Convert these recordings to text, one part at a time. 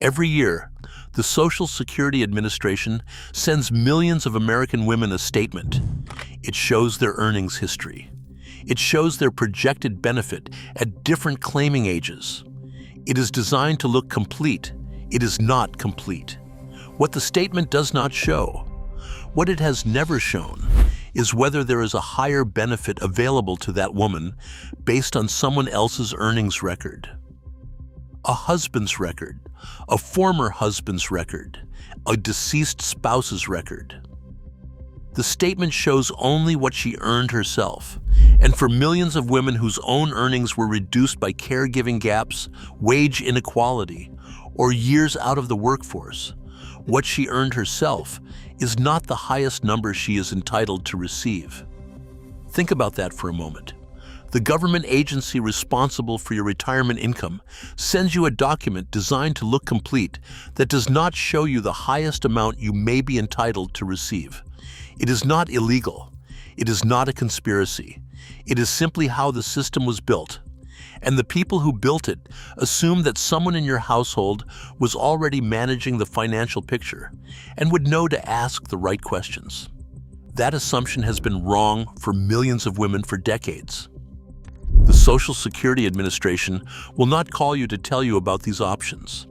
Every year, the Social Security Administration sends millions of American women a statement. It shows their earnings history. It shows their projected benefit at different claiming ages. It is designed to look complete. It is not complete. What the statement does not show, what it has never shown, is whether there is a higher benefit available to that woman based on someone else's earnings record. A husband's record, a former husband's record, a deceased spouse's record. The statement shows only what she earned herself, and for millions of women whose own earnings were reduced by caregiving gaps, wage inequality, or years out of the workforce, what she earned herself is not the highest number she is entitled to receive. Think about that for a moment. The government agency responsible for your retirement income sends you a document designed to look complete that does not show you the highest amount you may be entitled to receive. It is not illegal. It is not a conspiracy. It is simply how the system was built. And the people who built it assumed that someone in your household was already managing the financial picture and would know to ask the right questions. That assumption has been wrong for millions of women for decades. The Social Security Administration will not call you to tell you about these options.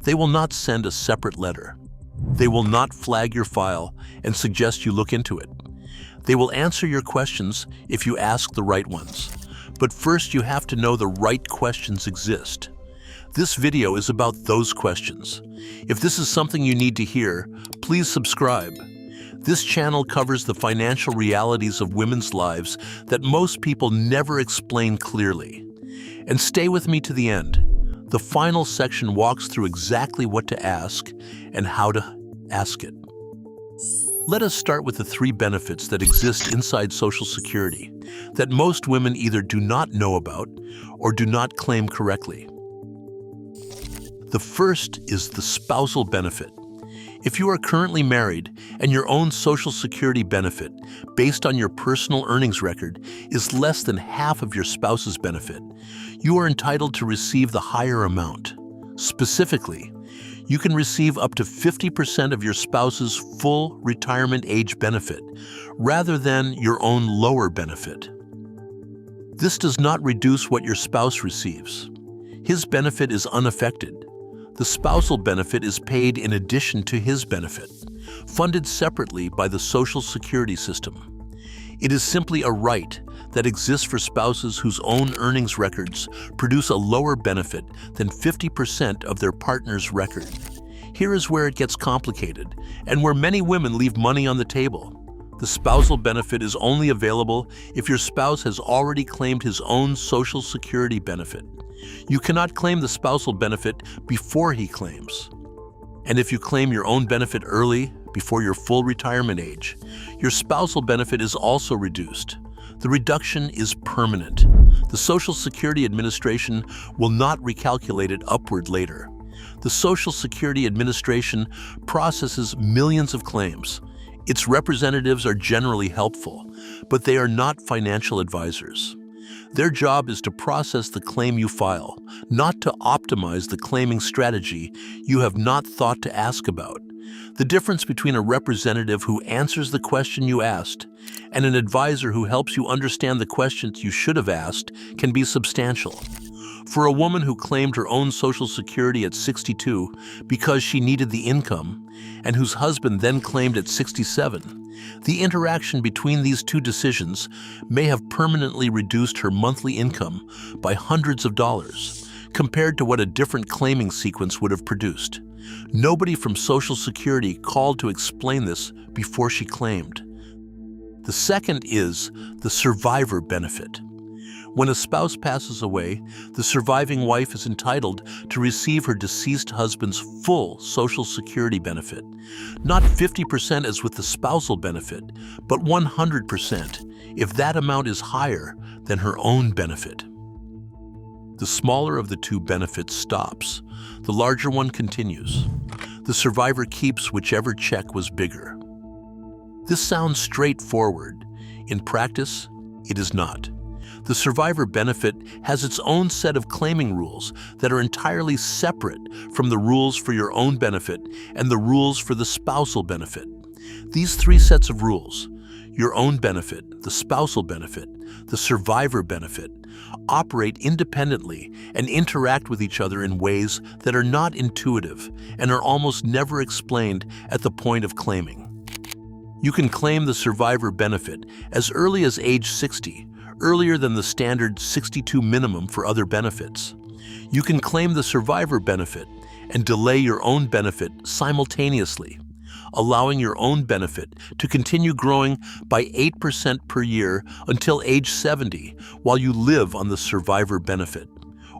They will not send a separate letter. They will not flag your file and suggest you look into it. They will answer your questions if you ask the right ones. But first, you have to know the right questions exist. This video is about those questions. If this is something you need to hear, please subscribe. This channel covers the financial realities of women's lives that most people never explain clearly. And stay with me to the end. The final section walks through exactly what to ask and how to ask it. Let us start with the 3 benefits that exist inside Social Security that most women either do not know about or do not claim correctly. The first is the spousal benefit. If you are currently married and your own Social Security benefit, based on your personal earnings record, is less than half of your spouse's benefit, you are entitled to receive the higher amount. Specifically, you can receive up to 50% of your spouse's full retirement age benefit, rather than your own lower benefit. This does not reduce what your spouse receives. His benefit is unaffected. The spousal benefit is paid in addition to his benefit, funded separately by the Social Security system. It is simply a right that exists for spouses whose own earnings records produce a lower benefit than 50% of their partner's record. Here is where it gets complicated, and where many women leave money on the table. The spousal benefit is only available if your spouse has already claimed his own Social Security benefit. You cannot claim the spousal benefit before he claims. And if you claim your own benefit early, before your full retirement age, your spousal benefit is also reduced. The reduction is permanent. The Social Security Administration will not recalculate it upward later. The Social Security Administration processes millions of claims. Its representatives are generally helpful, but they are not financial advisors. Their job is to process the claim you file, not to optimize the claiming strategy you have not thought to ask about. The difference between a representative who answers the question you asked and an advisor who helps you understand the questions you should have asked can be substantial. For a woman who claimed her own Social Security at 62 because she needed the income, and whose husband then claimed at 67, the interaction between these two decisions may have permanently reduced her monthly income by hundreds of dollars, compared to what a different claiming sequence would have produced. Nobody from Social Security called to explain this before she claimed. The second is the survivor benefit. When a spouse passes away, the surviving wife is entitled to receive her deceased husband's full Social Security benefit. Not 50% as with the spousal benefit, but 100% if that amount is higher than her own benefit. The smaller of the two benefits stops. The larger one continues. The survivor keeps whichever check was bigger. This sounds straightforward. In practice, it is not. The survivor benefit has its own set of claiming rules that are entirely separate from the rules for your own benefit and the rules for the spousal benefit. These three sets of rules, your own benefit, the spousal benefit, the survivor benefit, operate independently and interact with each other in ways that are not intuitive and are almost never explained at the point of claiming. You can claim the survivor benefit as early as age 60, earlier than the standard 62 minimum for other benefits. You can claim the survivor benefit and delay your own benefit simultaneously, allowing your own benefit to continue growing by 8% per year until age 70 while you live on the survivor benefit.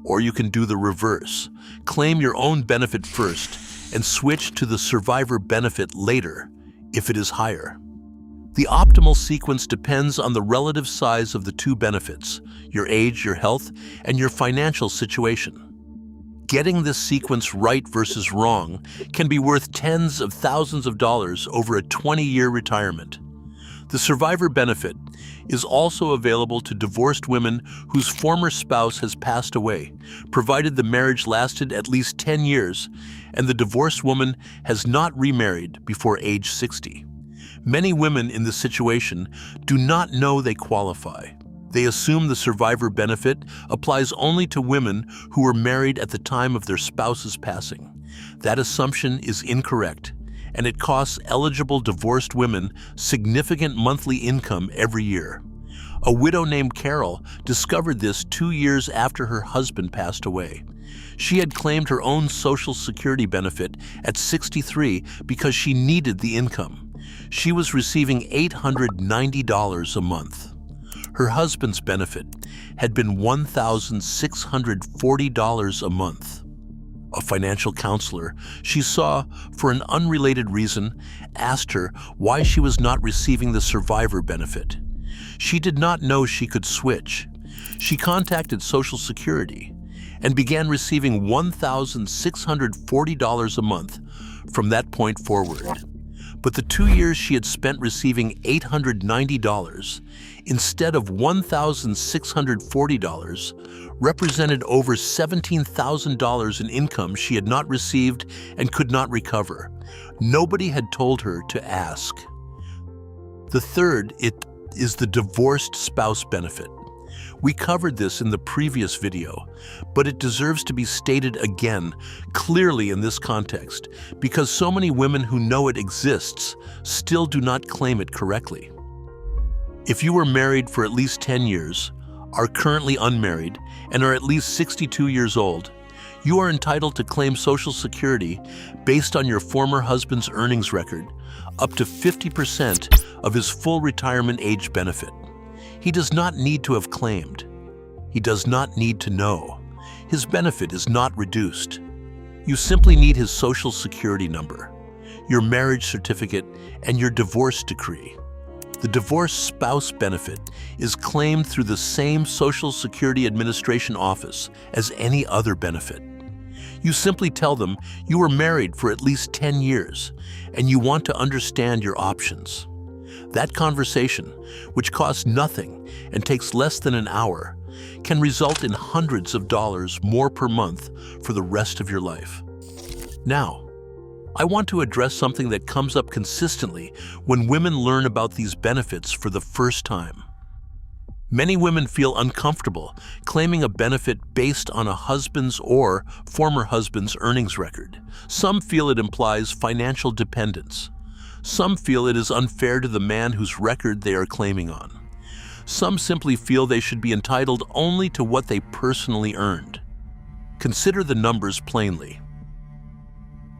Or you can do the reverse, claim your own benefit first and switch to the survivor benefit later if it is higher. The optimal sequence depends on the relative size of the two benefits, your age, your health, and your financial situation. Getting this sequence right versus wrong can be worth tens of thousands of dollars over a 20-year retirement. The survivor benefit is also available to divorced women whose former spouse has passed away, provided the marriage lasted at least 10 years and the divorced woman has not remarried before age 60. Many women in this situation do not know they qualify. They assume the survivor benefit applies only to women who were married at the time of their spouse's passing. That assumption is incorrect, and it costs eligible divorced women significant monthly income every year. A widow named Carol discovered this 2 years after her husband passed away. She had claimed her own Social Security benefit at 63 because she needed the income. She was receiving $890 a month. Her husband's benefit had been $1,640 a month. A financial counselor she saw for an unrelated reason asked her why she was not receiving the survivor benefit. She did not know she could switch. She contacted Social Security and began receiving $1,640 a month from that point forward. But the 2 years she had spent receiving $890 instead of $1,640 represented over $17,000 in income she had not received and could not recover. Nobody had told her to ask. The third is the divorced spouse benefit. We covered this in the previous video, but it deserves to be stated again clearly in this context because so many women who know it exists still do not claim it correctly. If you were married for at least 10 years, are currently unmarried, and are at least 62 years old, you are entitled to claim Social Security based on your former husband's earnings record, up to 50% of his full retirement age benefit. He does not need to have claimed. He does not need to know. His benefit is not reduced. You simply need his Social Security number, your marriage certificate, and your divorce decree. The divorced spouse benefit is claimed through the same Social Security Administration office as any other benefit. You simply tell them you were married for at least 10 years and you want to understand your options. That conversation, which costs nothing and takes less than an hour, can result in hundreds of dollars more per month for the rest of your life. Now, I want to address something that comes up consistently when women learn about these benefits for the first time. Many women feel uncomfortable claiming a benefit based on a husband's or former husband's earnings record. Some feel it implies financial dependence. Some feel it is unfair to the man whose record they are claiming on. Some simply feel they should be entitled only to what they personally earned. Consider the numbers plainly.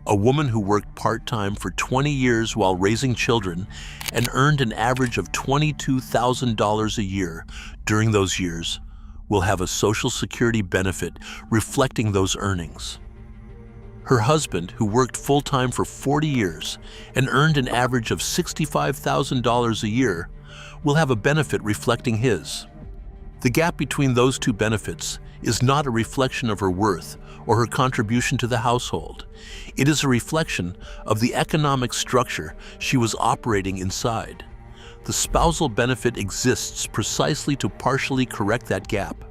A woman who worked part-time for 20 years while raising children and earned an average of $22,000 a year during those years will have a Social Security benefit reflecting those earnings. Her husband, who worked full-time for 40 years and earned an average of $65,000 a year, will have a benefit reflecting his. The gap between those two benefits is not a reflection of her worth or her contribution to the household. It is a reflection of the economic structure she was operating inside. The spousal benefit exists precisely to partially correct that gap.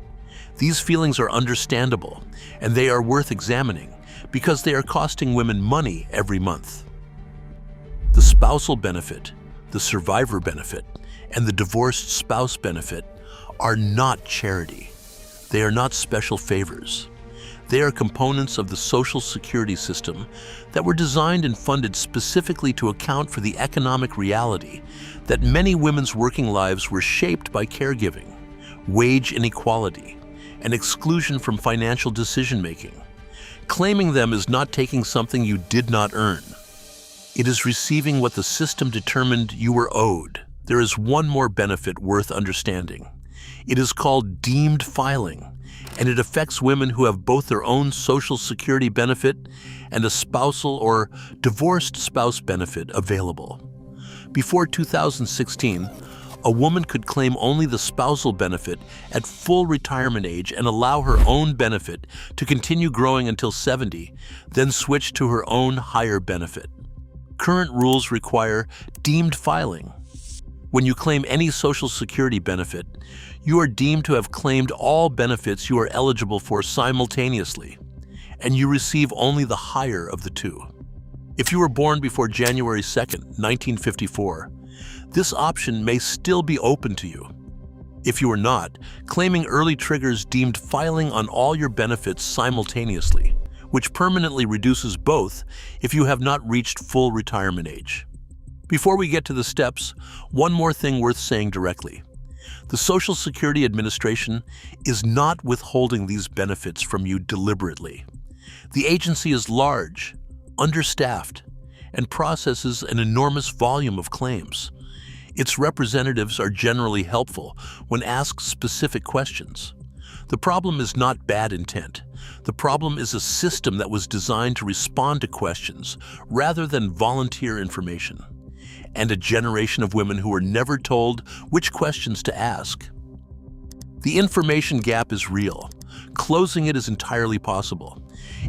These feelings are understandable, and they are worth examining because they are costing women money every month. The spousal benefit, the survivor benefit, and the divorced spouse benefit are not charity. They are not special favors. They are components of the Social Security system that were designed and funded specifically to account for the economic reality that many women's working lives were shaped by caregiving, wage inequality, and exclusion from financial decision-making. Claiming them is not taking something you did not earn. It is receiving what the system determined you were owed. There is one more benefit worth understanding. It is called deemed filing, and it affects women who have both their own Social Security benefit and a spousal or divorced spouse benefit available. Before 2016, a woman could claim only the spousal benefit at full retirement age and allow her own benefit to continue growing until 70, then switch to her own higher benefit. Current rules require deemed filing. When you claim any Social Security benefit, you are deemed to have claimed all benefits you are eligible for simultaneously, and you receive only the higher of the two. If you were born before January 2nd, 1954, this option may still be open to you. If you are not, claiming early triggers deemed filing on all your benefits simultaneously, which permanently reduces both if you have not reached full retirement age. Before we get to the steps, one more thing worth saying directly. The Social Security Administration is not withholding these benefits from you deliberately. The agency is large, understaffed, and processes an enormous volume of claims. Its representatives are generally helpful when asked specific questions. The problem is not bad intent. The problem is a system that was designed to respond to questions rather than volunteer information, and a generation of women who were never told which questions to ask. The information gap is real. Closing it is entirely possible.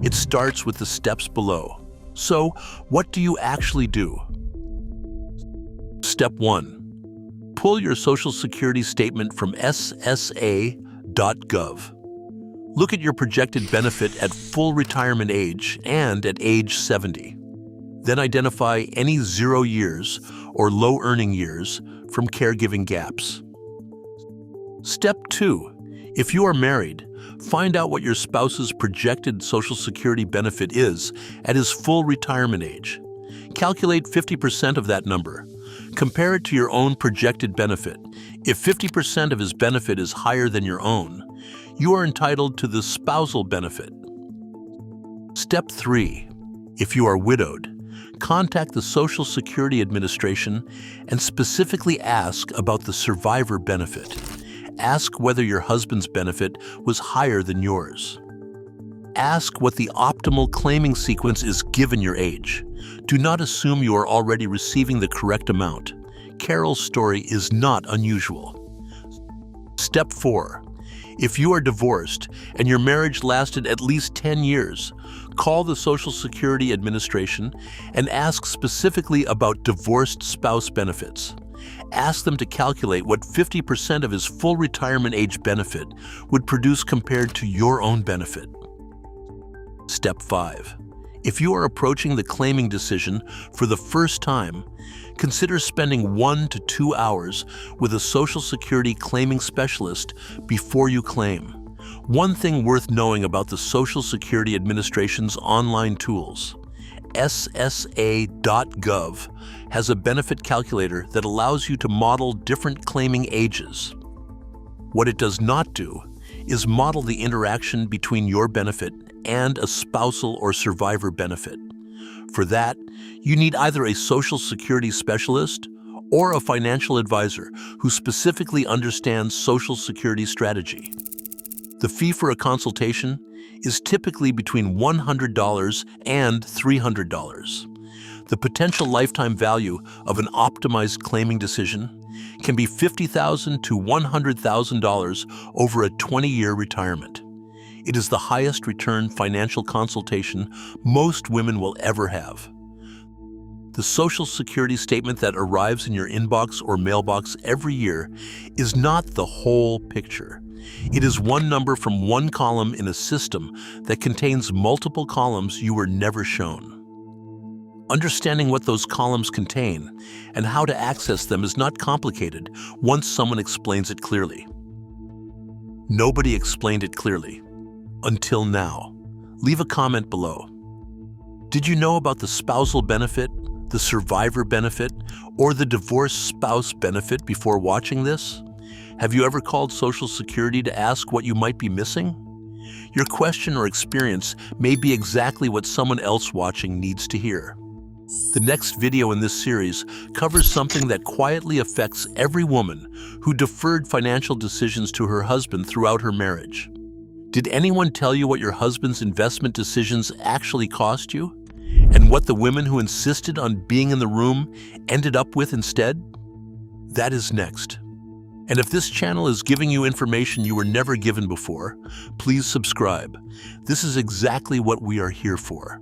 It starts with the steps below. So, what do you actually do? Step 1. Pull your Social Security statement from ssa.gov. Look at your projected benefit at full retirement age and at age 70. Then identify any 0 years or low earning years from caregiving gaps. Step 2. If you are married, find out what your spouse's projected Social Security benefit is at his full retirement age. Calculate 50% of that number. Compare it to your own projected benefit. If 50% of his benefit is higher than your own, you are entitled to the spousal benefit. Step 3. If you are widowed, contact the Social Security Administration and specifically ask about the survivor benefit. Ask whether your husband's benefit was higher than yours. Ask what the optimal claiming sequence is given your age. Do not assume you are already receiving the correct amount. Carol's story is not unusual. Step 4. If you are divorced and your marriage lasted at least 10 years, call the Social Security Administration and ask specifically about divorced spouse benefits. Ask them to calculate what 50% of his full retirement age benefit would produce compared to your own benefit. Step 5. If you are approaching the claiming decision for the first time, consider spending 1 to 2 hours with a Social Security claiming specialist before you claim. One thing worth knowing about the Social Security Administration's online tools: ssa.gov has a benefit calculator that allows you to model different claiming ages. What it does not do is model the interaction between your benefit and a spousal or survivor benefit. For that, you need either a Social Security specialist or a financial advisor who specifically understands Social Security strategy. The fee for a consultation is typically between $100 and $300. The potential lifetime value of an optimized claiming decision can be $50,000 to $100,000 over a 20-year retirement. It is the highest return financial consultation most women will ever have. The Social Security statement that arrives in your inbox or mailbox every year is not the whole picture. It is one number from one column in a system that contains multiple columns you were never shown. Understanding what those columns contain and how to access them is not complicated once someone explains it clearly. Nobody explained it clearly. Until now. Leave a comment below. Did you know about the spousal benefit, the survivor benefit, or the divorced spouse benefit before watching this? Have you ever called Social Security to ask what you might be missing? Your question or experience may be exactly what someone else watching needs to hear. The next video in this series covers something that quietly affects every woman who deferred financial decisions to her husband throughout her marriage. Did anyone tell you what your husband's investment decisions actually cost you? And what the women who insisted on being in the room ended up with instead? That is next. And if this channel is giving you information you were never given before, please subscribe. This is exactly what we are here for.